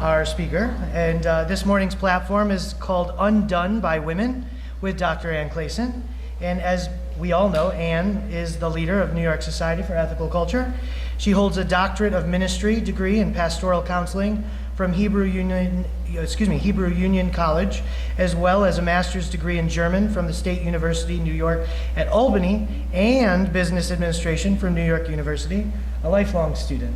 our speaker, and this morning's platform is called Undone by Women with Dr. Anne Klaeysen. And as we all know, Anne is the leader of New York Society for Ethical Culture. She holds a doctorate of ministry degree in pastoral counseling from Hebrew Union College, as well as a master's degree in German from the State University, New York at Albany, and business administration from New York University, a lifelong student.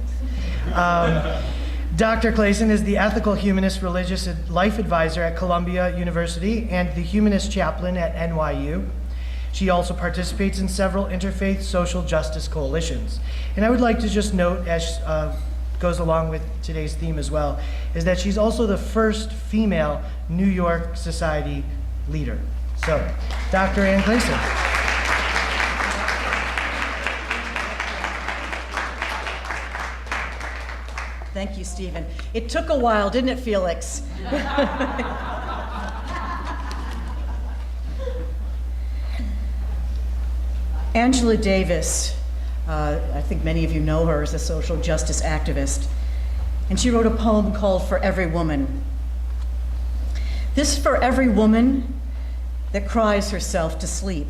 Dr. Klaeysen is the ethical humanist religious life advisor at Columbia University and the humanist chaplain at NYU. She also participates in several interfaith social justice coalitions. And I would like to just note, as goes along with today's theme as well, is that she's also the first female New York Society leader. So, Dr. Anne Klaeysen. Thank you, Stephen. It took a while, didn't it, Felix? Angela Davis, I think many of you know her as a social justice activist, and she wrote a poem called For Every Woman. This is for every woman that cries herself to sleep,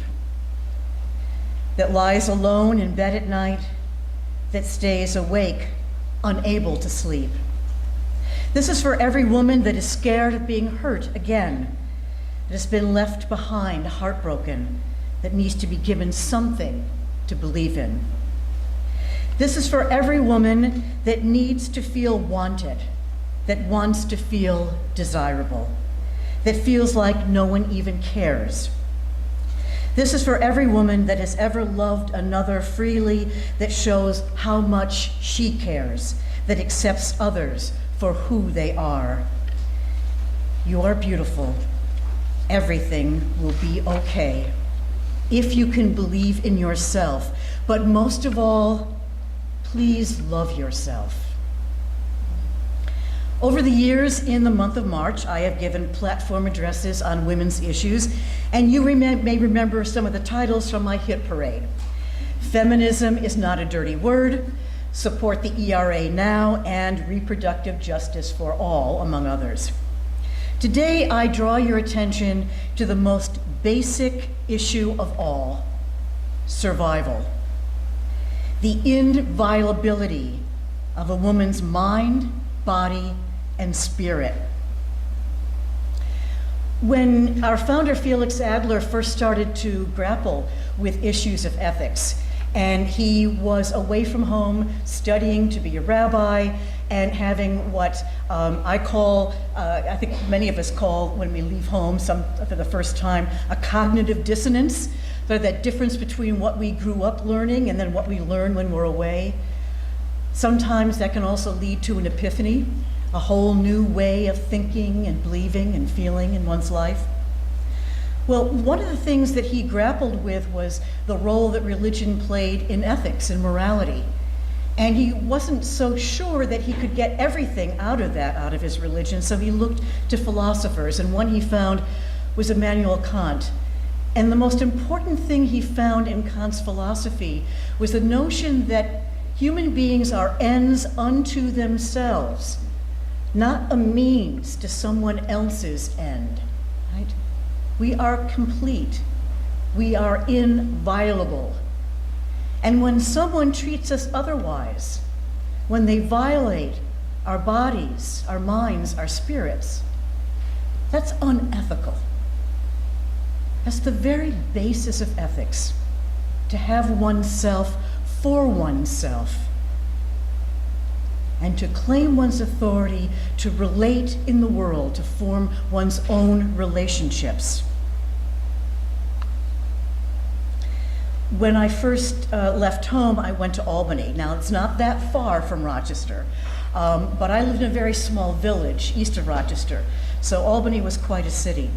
that lies alone in bed at night, that stays awake, unable to sleep. This is for every woman that is scared of being hurt again, that has been left behind, heartbroken, that needs to be given something to believe in. This is for every woman that needs to feel wanted, that wants to feel desirable, that feels like no one even cares. This is for every woman that has ever loved another freely, that shows how much she cares, that accepts others for who they are. You are beautiful. Everything will be okay if you can believe in yourself. But most of all, please love yourself. Over the years, in the month of March, I have given platform addresses on women's issues, and you may remember some of the titles from my hit parade. Feminism is not a dirty word, support the ERA now, and reproductive justice for all, among others. Today, I draw your attention to the most basic issue of all, survival. The inviolability of a woman's mind, body, and spirit. When our founder, Felix Adler, first started to grapple with issues of ethics, and he was away from home studying to be a rabbi and having what I think many of us call when we leave home for the first time, a cognitive dissonance, so that difference between what we grew up learning and then what we learn when we're away. Sometimes that can also lead to an epiphany, a whole new way of thinking and believing and feeling in one's life. Well, one of the things that he grappled with was the role that religion played in ethics and morality. And he wasn't so sure that he could get everything out of his religion, so he looked to philosophers, and one he found was Immanuel Kant. And the most important thing he found in Kant's philosophy was the notion that human beings are ends unto themselves, not a means to someone else's end, right? We are complete. We are inviolable. And when someone treats us otherwise, when they violate our bodies, our minds, our spirits, that's unethical. That's the very basis of ethics, to have oneself for oneself, and to claim one's authority to relate in the world, to form one's own relationships. When I first left home, I went to Albany. Now, it's not that far from Rochester, but I lived in a very small village east of Rochester, so Albany was quite a city.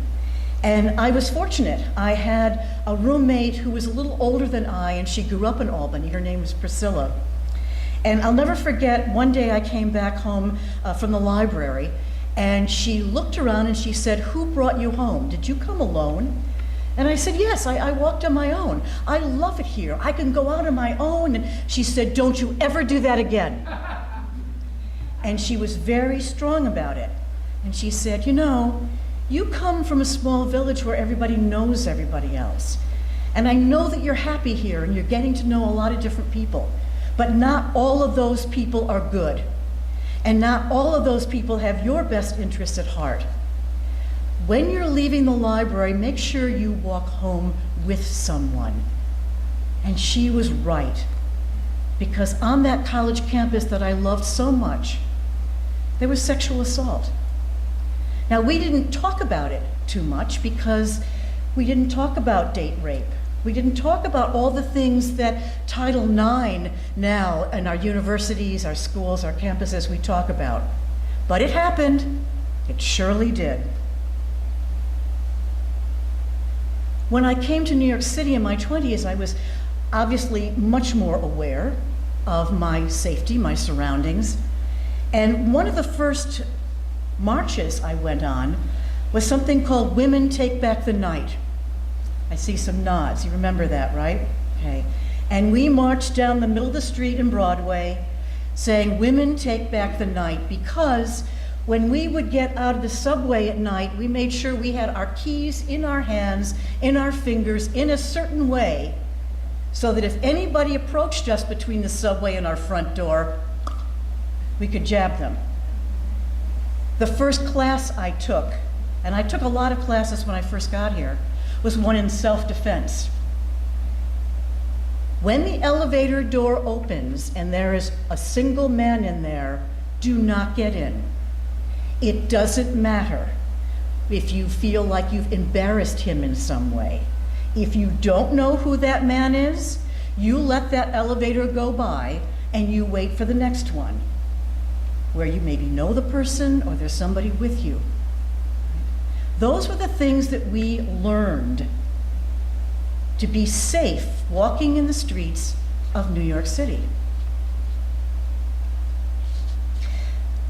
And I was fortunate. I had a roommate who was a little older than I, and she grew up in Albany. Her name was Priscilla. And I'll never forget, one day I came back home from the library, and she looked around and she said, "Who brought you home? Did you come alone?" And I said, "Yes, I walked on my own. I love it here. I can go out on my own." And she said, "Don't you ever do that again." And she was very strong about it. And she said, you know, you come from a small village where everybody knows everybody else. And I know that you're happy here and you're getting to know a lot of different people. But not all of those people are good. And not all of those people have your best interests at heart. When you're leaving the library, make sure you walk home with someone. And she was right. Because on that college campus that I loved so much, there was sexual assault. Now, we didn't talk about it too much because we didn't talk about date rape. We didn't talk about all the things that Title IX now in our universities, our schools, our campuses we talk about. But it happened. It surely did. When I came to New York City in my 20s, I was obviously much more aware of my safety, my surroundings. And one of the first marches I went on was something called Women Take Back the Night. I see some nods. You remember that, right? Okay. And we marched down the middle of the street in Broadway saying, Women Take Back the Night, because when we would get out of the subway at night, we made sure we had our keys in our hands, in our fingers, in a certain way, so that if anybody approached us between the subway and our front door, we could jab them. The first class I took, and I took a lot of classes when I first got here, was one in self-defense. When the elevator door opens and there is a single man in there, do not get in. It doesn't matter if you feel like you've embarrassed him in some way. If you don't know who that man is, you let that elevator go by and you wait for the next one, where you maybe know the person or there's somebody with you. Those were the things that we learned to be safe walking in the streets of New York City.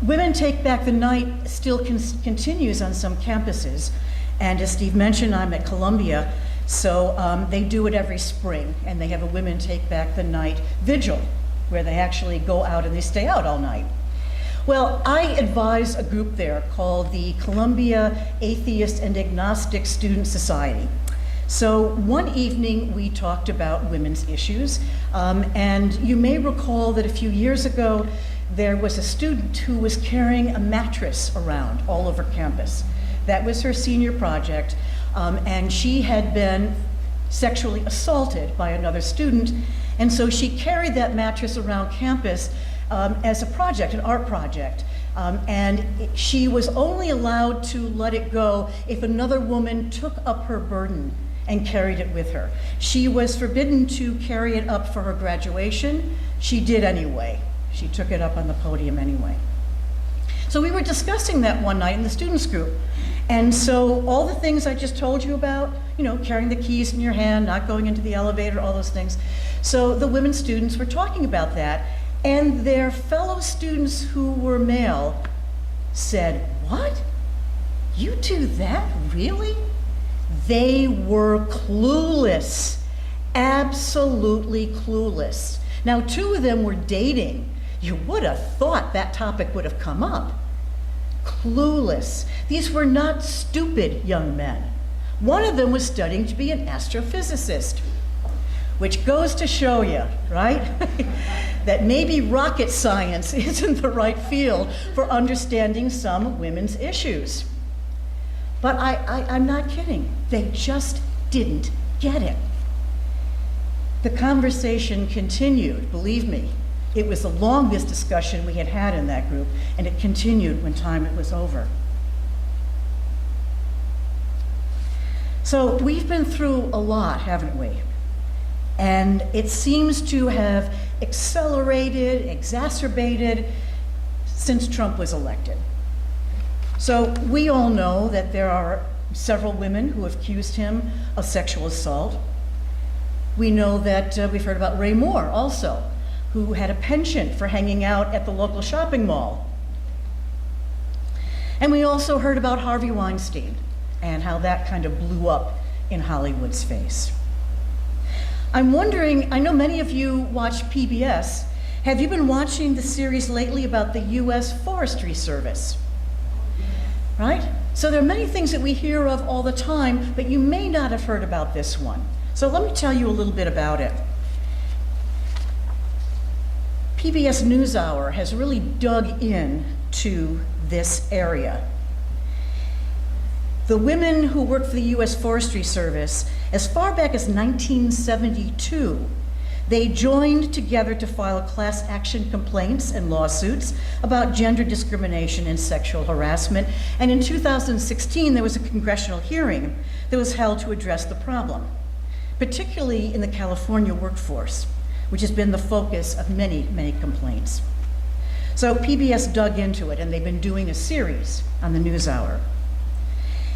Women Take Back the Night still continues on some campuses, and as Steve mentioned, I'm at Columbia, so they do it every spring, and they have a Women Take Back the Night vigil, where they actually go out and they stay out all night. Well, I advise a group there called the Columbia Atheist and Agnostic Student Society. So one evening we talked about women's issues, and you may recall that a few years ago there was a student who was carrying a mattress around all over campus. That was her senior project, and she had been sexually assaulted by another student, and so she carried that mattress around campus as a project, an art project. And she was only allowed to let it go if another woman took up her burden and carried it with her. She was forbidden to carry it up for her graduation. She did anyway. She took it up on the podium anyway. So we were discussing that one night in the students group. And so all the things I just told you about, you know, carrying the keys in your hand, not going into the elevator, all those things. So the women students were talking about that, and their fellow students who were male said, "What? You do that, really?" They were clueless, absolutely clueless. Now, two of them were dating. You would have thought that topic would have come up. Clueless. These were not stupid young men. One of them was studying to be an astrophysicist, which goes to show you, right, that maybe rocket science isn't the right field for understanding some women's issues. But I'm not kidding. They just didn't get it. The conversation continued, believe me. It was the longest discussion we had had in that group, and it continued when it was over. So we've been through a lot, haven't we? And it seems to have accelerated, exacerbated since Trump was elected. So we all know that there are several women who have accused him of sexual assault. We know that we've heard about Ray Moore also, who had a penchant for hanging out at the local shopping mall. And we also heard about Harvey Weinstein and how that kind of blew up in Hollywood's face. I'm wondering, I know many of you watch PBS, Have you been watching the series lately about the U.S. Forestry Service? Right? So there are many things that we hear of all the time, but you may not have heard about this one. So let me tell you a little bit about it. PBS NewsHour has really dug into this area. The women who work for the U.S. Forestry Service, as far back as 1972, they joined together to file class action complaints and lawsuits about gender discrimination and sexual harassment. And in 2016, there was a congressional hearing that was held to address the problem, particularly in the California workforce, which has been the focus of many, many complaints. So PBS dug into it, and they've been doing a series on the NewsHour.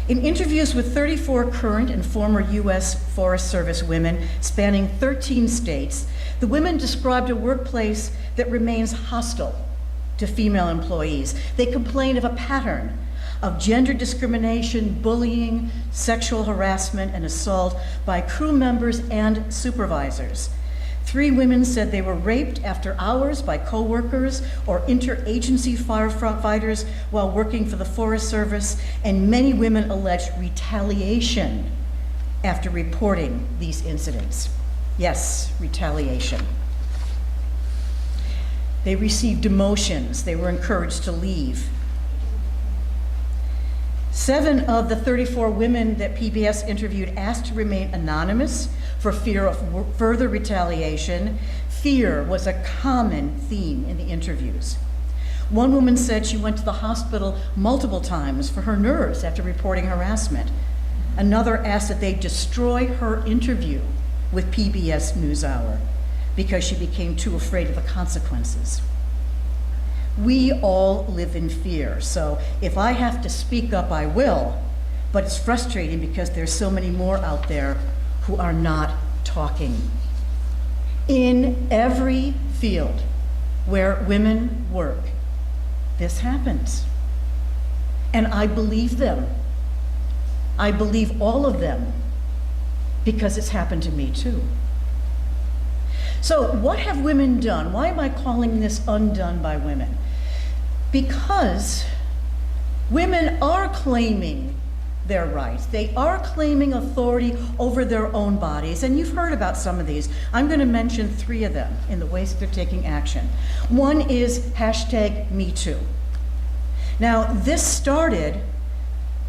In interviews with 34 current and former U.S. Forest Service women spanning 13 states, the women described a workplace that remains hostile to female employees. They complained of a pattern of gender discrimination, bullying, sexual harassment, and assault by crew members and supervisors. 3 women said they were raped after hours by coworkers or interagency firefighters while working for the Forest Service, and many women alleged retaliation after reporting these incidents. Yes, retaliation. They received demotions. They were encouraged to leave. 7 of the 34 women that PBS interviewed asked to remain anonymous for fear of further retaliation. Fear was a common theme in the interviews. One woman said she went to the hospital multiple times for her nerves after reporting harassment. Another asked that they destroy her interview with PBS NewsHour because she became too afraid of the consequences. We all live in fear, so if I have to speak up, I will, but it's frustrating because there's so many more out there who are not talking. In every field where women work, this happens. And I believe them. I believe all of them because it's happened to me too. So what have women done? Why am I calling this Undone by Women? Because women are claiming their rights. They are claiming authority over their own bodies, and you've heard about some of these. I'm going to mention 3 of them in the ways that they're taking action. One is #MeToo. Now, this started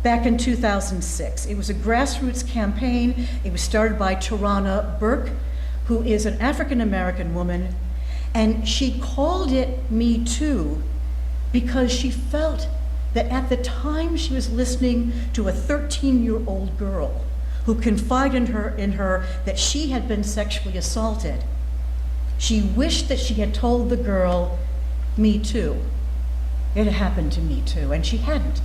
back in 2006. It was a grassroots campaign. It was started by Tarana Burke, who is an African-American woman, and she called it Me Too because she felt that at the time she was listening to a 13-year-old girl who confided in her that she had been sexually assaulted. She wished that she had told the girl, me too. It had happened to me too, and she hadn't.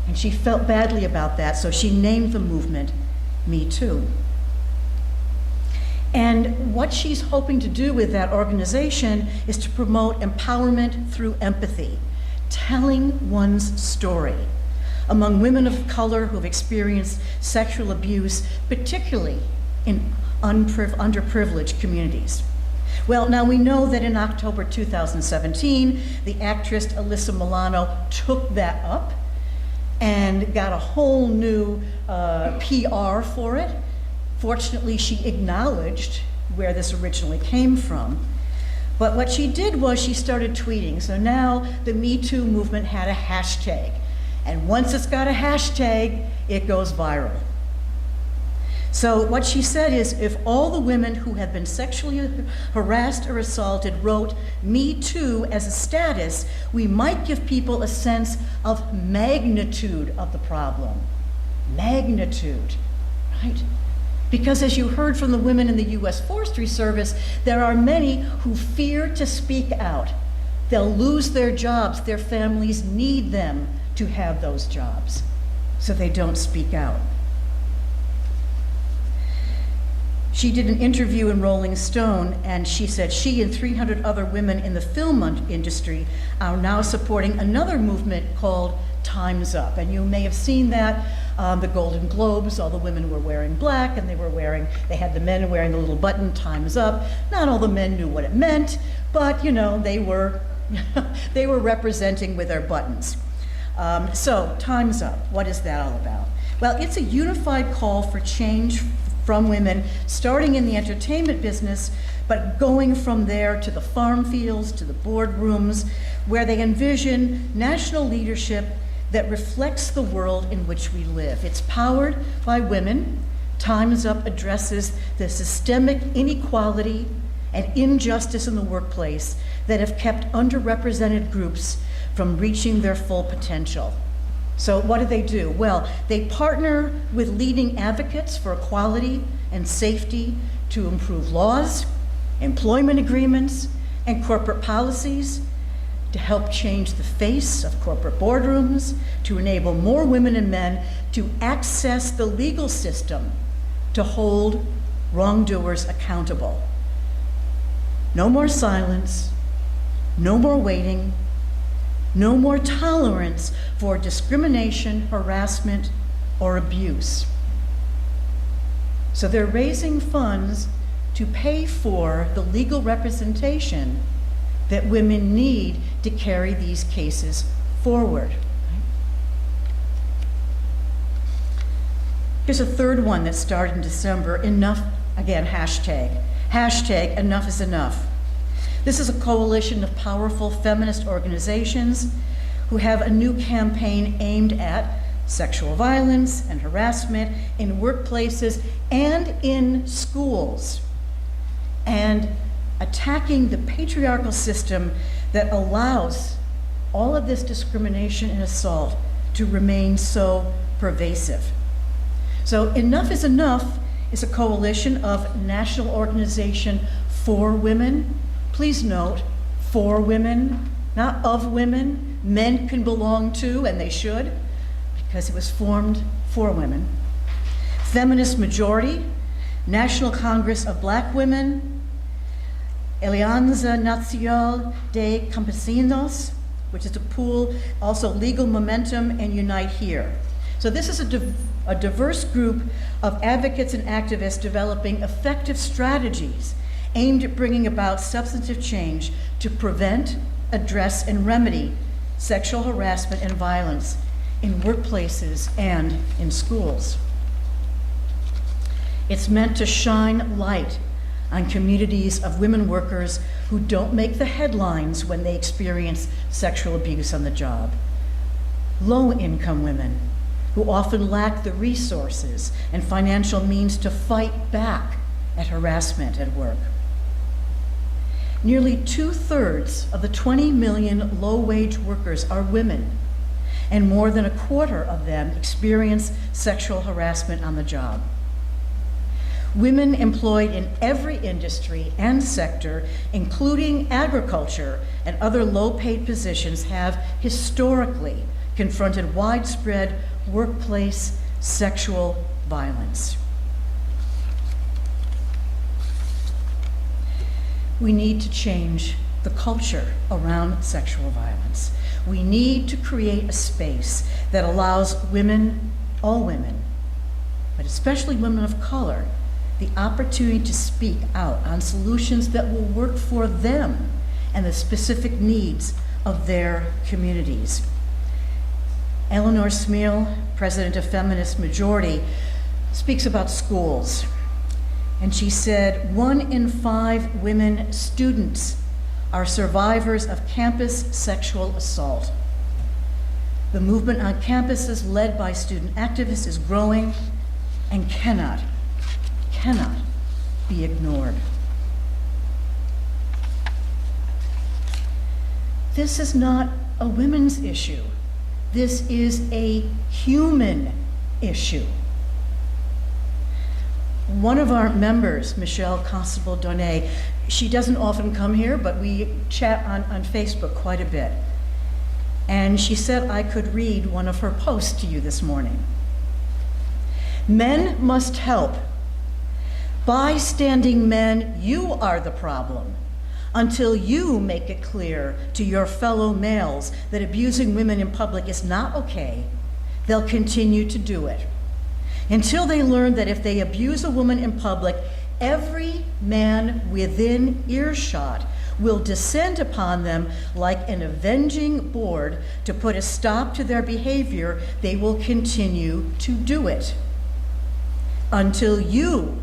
And she felt badly about that, so she named the movement Me Too. And what she's hoping to do with that organization is to promote empowerment through empathy, telling one's story among women of color who have experienced sexual abuse, particularly in underprivileged communities. Well, now we know that in October 2017, the actress Alyssa Milano took that up and got a whole new PR for it. Fortunately, she acknowledged where this originally came from. But what she did was she started tweeting. So now the Me Too movement had a hashtag. And once it's got a hashtag, it goes viral. So what she said is, if all the women who have been sexually harassed or assaulted wrote Me Too as a status, we might give people a sense of magnitude of the problem. Magnitude, right? Because as you heard from the women in the U.S. Forestry Service, there are many who fear to speak out. They'll lose their jobs. Their families need them to have those jobs, so they don't speak out. She did an interview in Rolling Stone, and she said she and 300 other women in the film industry are now supporting another movement called Time's Up. And you may have seen that The Golden Globes, all the women were wearing black, and they had the men wearing the little button, "Time's Up." Not all the men knew what it meant, but they were, they were representing with their buttons. So, Time's Up, what is that all about? Well, it's a unified call for change from women, starting in the entertainment business, but going from there to the farm fields, to the boardrooms, where they envision national leadership that reflects the world in which we live. It's powered by women. Time's Up addresses the systemic inequality and injustice in the workplace that have kept underrepresented groups from reaching their full potential. So what do? Well, they partner with leading advocates for equality and safety to improve laws, employment agreements, and corporate policies, to help change the face of corporate boardrooms, to enable more women and men to access the legal system to hold wrongdoers accountable. No more silence, no more waiting, no more tolerance for discrimination, harassment, or abuse. So they're raising funds to pay for the legal representation that women need to carry these cases forward. Here's a third one that started in December, Enough, again, hashtag Enough is Enough. This is a coalition of powerful feminist organizations who have a new campaign aimed at sexual violence and harassment in workplaces and in schools, and attacking the patriarchal system that allows all of this discrimination and assault to remain so pervasive. So Enough is Enough is a coalition of national organization for women. Please note, for women, not of women. Men can belong to, and they should, because it was formed for women. Feminist Majority, National Congress of Black Women, Alianza Nacional de Campesinos, which is to pool also Legal Momentum and Unite Here. So this is a diverse group of advocates and activists developing effective strategies aimed at bringing about substantive change to prevent, address, and remedy sexual harassment and violence in workplaces and in schools. It's meant to shine light on communities of women workers who don't make the headlines when they experience sexual abuse on the job. Low-income women who often lack the resources and financial means to fight back at harassment at work. Nearly 2/3 of the 20 million low-wage workers are women, and more than a quarter of them experience sexual harassment on the job. Women employed in every industry and sector, including agriculture and other low-paid positions, have historically confronted widespread workplace sexual violence. We need to change the culture around sexual violence. We need to create a space that allows women, all women, but especially women of color, the opportunity to speak out on solutions that will work for them and the specific needs of their communities. Eleanor Smeal, president of Feminist Majority, speaks about schools. And she said, 1 in 5 women students are survivors of campus sexual assault. The movement on campuses led by student activists is growing and cannot be ignored. This is not a women's issue. This is a human issue. One of our members, Michelle Constable-Donnet, she doesn't often come here, but we chat on Facebook quite a bit. And she said I could read one of her posts to you this morning. Men must help. Bystanding men, you are the problem. Until you make it clear to your fellow males that abusing women in public is not okay, they'll continue to do it. until they learn that if they abuse a woman in public, every man within earshot will descend upon them like an avenging board to put a stop to their behavior, they will continue to do it until you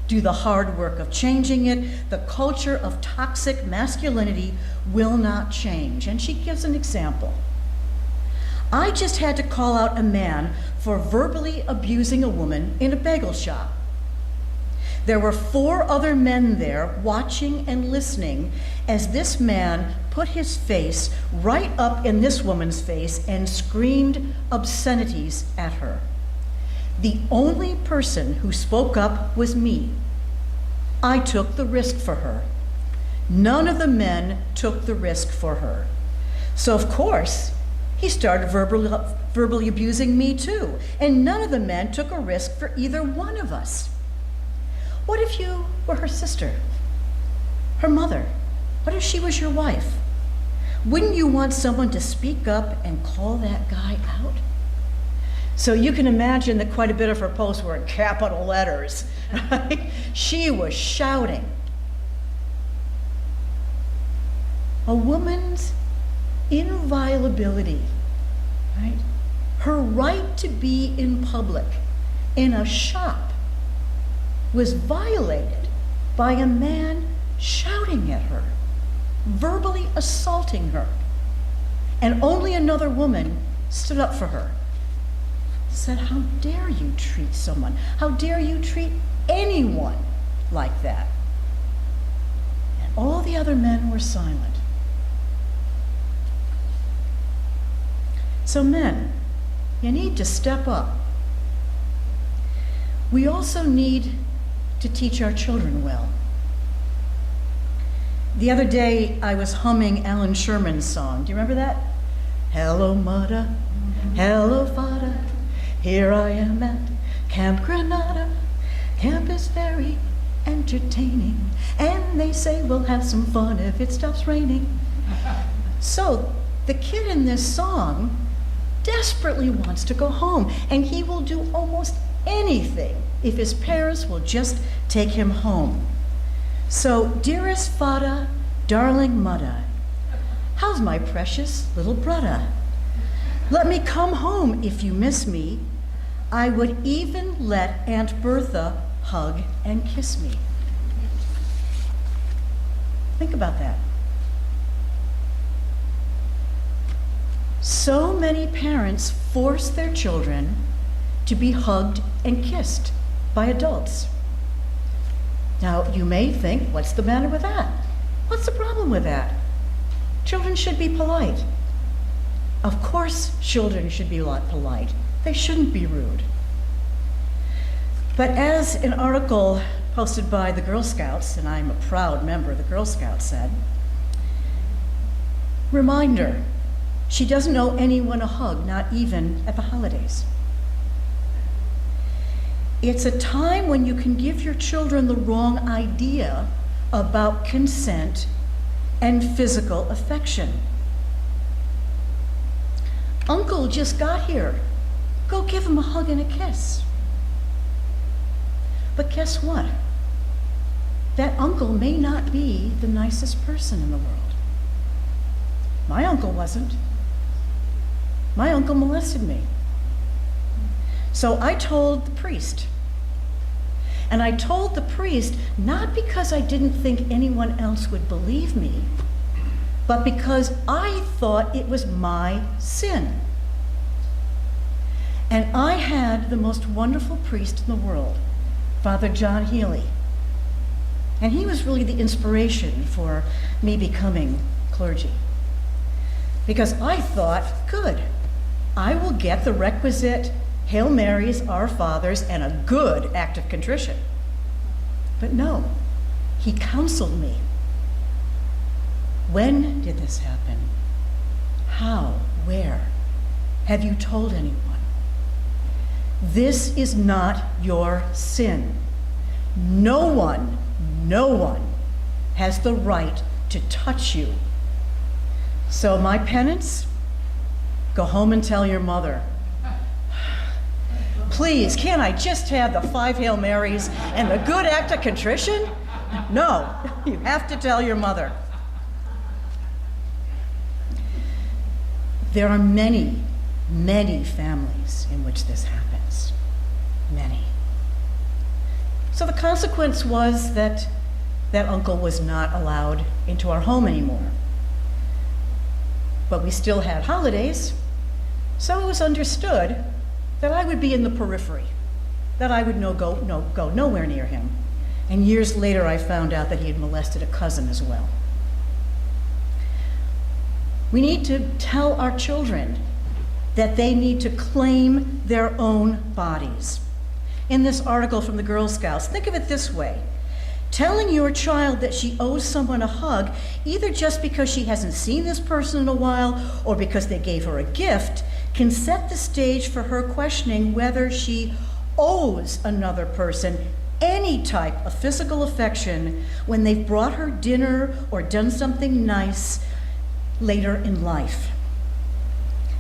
do the hard work of changing it. The culture of toxic masculinity will not change. And she gives an example. I just had to call out a man for verbally abusing a woman in a bagel shop. There were 4 other men there watching and listening as this man put his face right up in this woman's face and screamed obscenities at her. The only person who spoke up was me. I took the risk for her. None of the men took the risk for her. So of course, he started verbally abusing me too, and none of the men took a risk for either one of us. What if you were her sister, her mother? What if she was your wife? Wouldn't you want someone to speak up and call that guy out? So you can imagine that quite a bit of her posts were in capital letters, right? She was shouting. A woman's inviolability, right? Her right to be in public, in a shop, was violated by a man shouting at her, verbally assaulting her. And only another woman stood up for her, said, "How dare you treat someone? How dare you treat anyone like that?" And all the other men were silent. So men, you need to step up. We also need to teach our children well. The other day, I was humming Alan Sherman's song. Do you remember that? Hello, mother. Hello, father. Here I am at Camp Granada. Camp is very entertaining, and they say we'll have some fun if it stops raining. So the kid in this song desperately wants to go home, and he will do almost anything if his parents will just take him home. So, dearest fada, darling mudda, how's my precious little brudda? Let me come home if you miss me. I would even let Aunt Bertha hug and kiss me. Think about that. So many parents force their children to be hugged and kissed by adults. Now, you may think, what's the matter with that? What's the problem with that? Children should be polite. Of course, children should be polite. They shouldn't be rude. But as an article posted by the Girl Scouts, and I'm a proud member of the Girl Scouts, said, reminder, she doesn't owe anyone a hug, not even at the holidays. It's a time when you can give your children the wrong idea about consent and physical affection. Uncle just got here. Go give him a hug and a kiss. But guess what? That uncle may not be the nicest person in the world. My uncle wasn't. My uncle molested me. So I told the priest. And I told the priest not because I didn't think anyone else would believe me, but because I thought it was my sin. And I had the most wonderful priest in the world, Father John Healy. And he was really the inspiration for me becoming clergy. Because I thought, good, I will get the requisite Hail Marys, Our Fathers, and a good act of contrition. But no, he counseled me. When did this happen? How? Where? Have you told anyone? This is not your sin. No one has the right to touch you. So my penance, go home and tell your mother. please, can't I just have the 5 Hail Marys and the good act of contrition? No, you have to tell your mother. There are many, many families in which this happens. Many. So the consequence was that that uncle was not allowed into our home anymore. But we still had holidays, so it was understood that I would be in the periphery, that I would go nowhere near him. And years later, I found out that he had molested a cousin as well. We need to tell our children that they need to claim their own bodies. In this article from the Girl Scouts, think of it this way. Telling your child that she owes someone a hug, either just because she hasn't seen this person in a while or because they gave her a gift, can set the stage for her questioning whether she owes another person any type of physical affection when they've brought her dinner or done something nice later in life.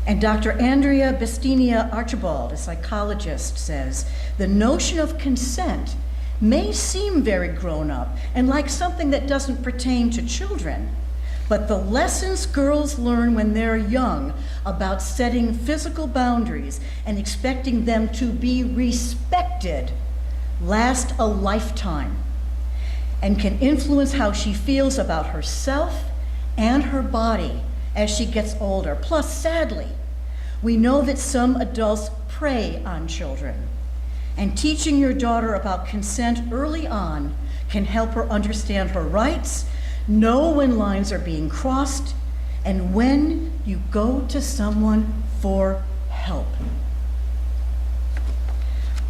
And Dr. Andrea Bestinia Archibald, a psychologist, says, the notion of consent may seem very grown up and like something that doesn't pertain to children, but the lessons girls learn when they're young about setting physical boundaries and expecting them to be respected last a lifetime and can influence how she feels about herself and her body as she gets older. Plus, sadly, we know that some adults prey on children, and teaching your daughter about consent early on can help her understand her rights, know when lines are being crossed, and when you go to someone for help.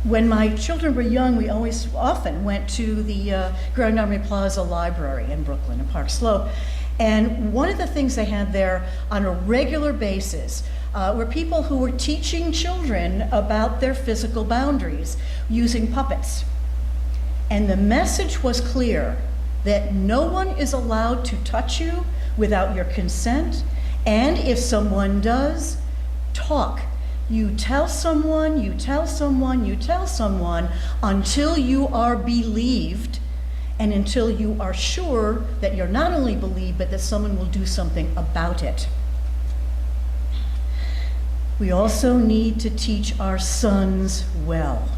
When my children were young, we often went to the Grand Army Plaza Library in Brooklyn, in Park Slope. And one of the things they had there on a regular basis were people who were teaching children about their physical boundaries using puppets. And the message was clear that no one is allowed to touch you without your consent. And if someone does, talk. You tell someone, you tell someone, you tell someone until you are believed and until you are sure that you're not only believed, but that someone will do something about it. We also need to teach our sons well.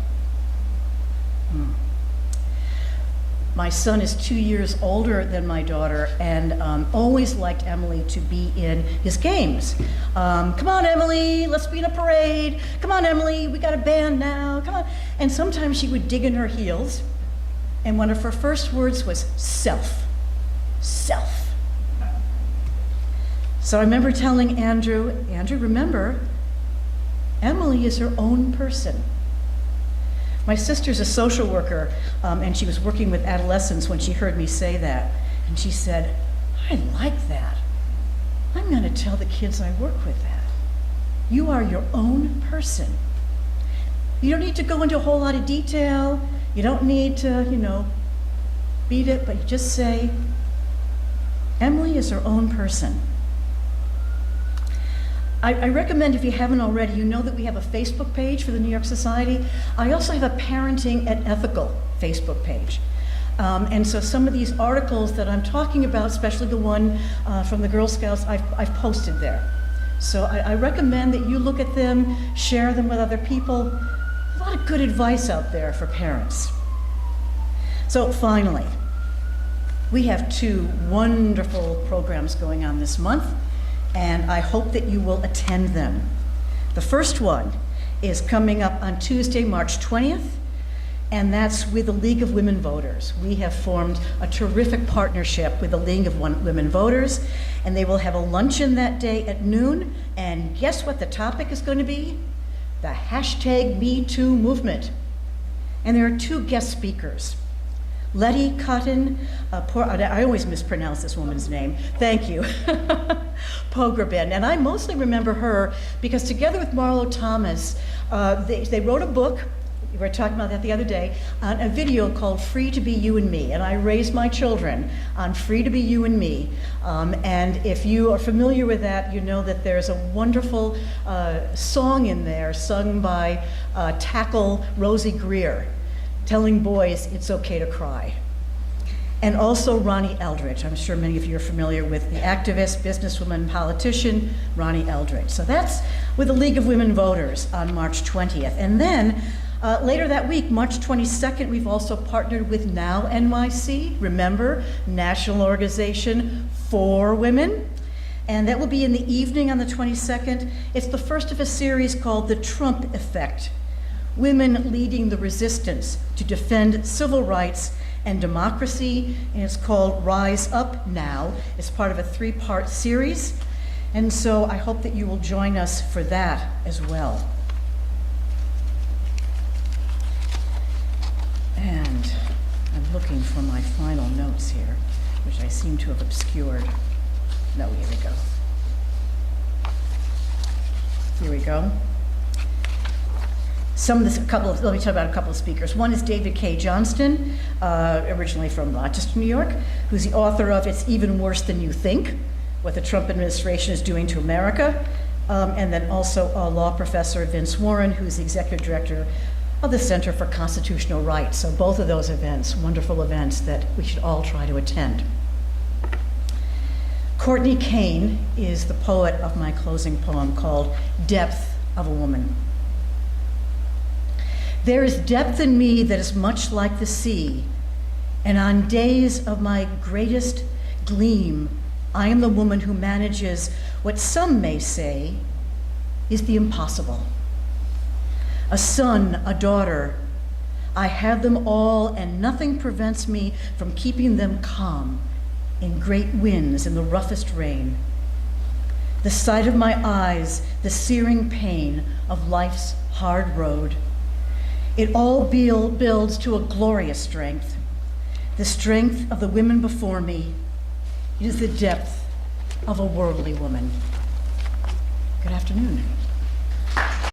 My son is 2 years older than my daughter and always liked Emily to be in his games. Come on, Emily, let's be in a parade. Come on, Emily, we got a band now, come on. And sometimes she would dig in her heels, and one of her first words was self, self. So I remember telling Andrew, remember, Emily is her own person. My sister's a social worker, and she was working with adolescents when she heard me say that. And she said, I like that. I'm going to tell the kids I work with that. You are your own person. You don't need to go into a whole lot of detail. You don't need to, beat it, but you just say, Emily is her own person. I recommend, if you haven't already, you know that we have a Facebook page for the New York Society. I also have a Parenting and Ethical Facebook page. And so some of these articles that I'm talking about, especially the one from the Girl Scouts, I've posted there. So I recommend that you look at them, share them with other people. A lot of good advice out there for parents. So finally, we have 2 wonderful programs going on this month, and I hope that you will attend them. The first one is coming up on Tuesday, March 20th, and that's with the League of Women Voters. We have formed a terrific partnership with the League of Women Voters, and they will have a luncheon that day at noon, and guess what the topic is going to be? The #MeToo movement. And there are 2 guest speakers. Letty Cotton, I always mispronounce this woman's name, thank you, Pograbin. And I mostly remember her because together with Marlo Thomas, they wrote a book. we were talking about that the other day, on a video called Free to Be You and Me. And I raised my children on Free to Be You and Me. And if you are familiar with that, you know that there's a wonderful song in there sung by Tackle Rosie Greer, telling boys it's okay to cry. And also Ronnie Eldridge. I'm sure many of you are familiar with the activist, businesswoman, politician, Ronnie Eldridge. So that's with the League of Women Voters on March 20th. And then later that week, March 22nd, we've also partnered with Now NYC, remember, National Organization for Women. And that will be in the evening on the 22nd. It's the first of a series called The Trump Effect, Women Leading the Resistance to Defend Civil Rights and Democracy, and it's called Rise Up Now. It's part of a 3-part series, and so I hope that you will join us for that as well. And I'm looking for my final notes here, which I seem to have obscured. No, here we go. Here we go. Let me talk about a couple of speakers. One is David K. Johnston, originally from Rochester, New York, who's the author of It's Even Worse Than You Think, What the Trump Administration is Doing to America. And then also law professor Vince Warren, who's the executive director of the Center for Constitutional Rights. So both of those events, wonderful events that we should all try to attend. Courtney Kane is the poet of my closing poem called Depth of a Woman. There is depth in me that is much like the sea, and on days of my greatest gleam, I am the woman who manages what some may say is the impossible. A son, a daughter, I have them all, and nothing prevents me from keeping them calm in great winds and the roughest rain. The sight of my eyes, the searing pain of life's hard road, it all builds to a glorious strength, the strength of the women before me. It is the depth of a worldly woman. Good afternoon.